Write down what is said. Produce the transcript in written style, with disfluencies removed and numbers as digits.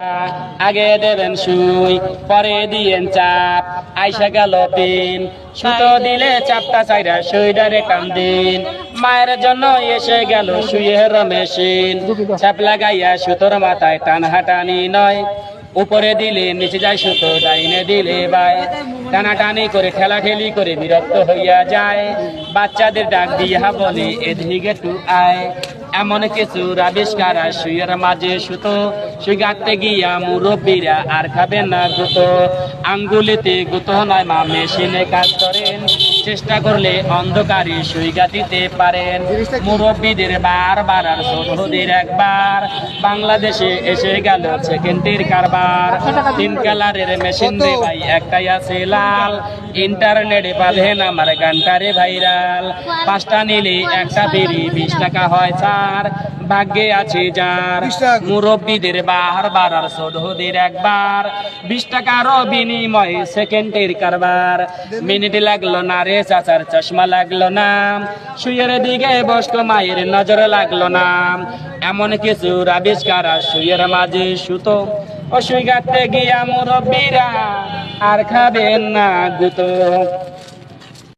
আগে দেবেন সুই পরে দিয়েন চাপ আইসা গেল পিন সুতো দিলে চাপটা চাইরা সুইডারে টান দিন মায়ের জন্য এসে গেল সুইয়ের মেশিন চাপ লাগাইয়া সুতোর মাথায় টান হাটানি নয় উপরে দিলে নিচে যায় সুতো ডাইনে দিলে বাই টানাটানি করে ঠেলাঠেলি করে বিরক্ত হইয়া যায় বাচ্চাদের ডাক দিয়া বলে এদিকে টু আয় এমন কিছু আবিষ্কার সুইয়ের মাঝে সুতো সুই গাঁথতে গিয়া মুরব্বীরা আর খাবেন না গুতো আঙ্গুলিতে গুতো নয় মা মেশিনে কাজ করেন চেষ্টা করলে অন্ধকারে সুই গাঁথিতে পারেন মুরব্বীদের বারবার আর ছোটদের একবার বাংলাদেশে এসে গেল সেকেন্ডের কারবার 3 কালারের মেশিন রে ভাই একটাই আছে লাল ইন্টারনেটে পাবেন আমার গানটারে ভাইরাল 5টা নিলে একটা ফ্রি 20 টাকা হয় ছাড় ভাগ্যে আছে যার মুরব্বীদের বারবার আর ছোটদের একবার 20 টাকার বিনিময়ে সেকেন্ডের কারবার মিনিট লাগলো না রে চাচার চশমা লাগলো না সুইয়ের দিকে বসতো মায়ের নজর লাগলো না এমন কিছু আবিষ্কার সুইয়ের মাঝে সুতো ও সুই গাঁথতে গিয়া মুরব্বীরা আর খাবেন না গুতো।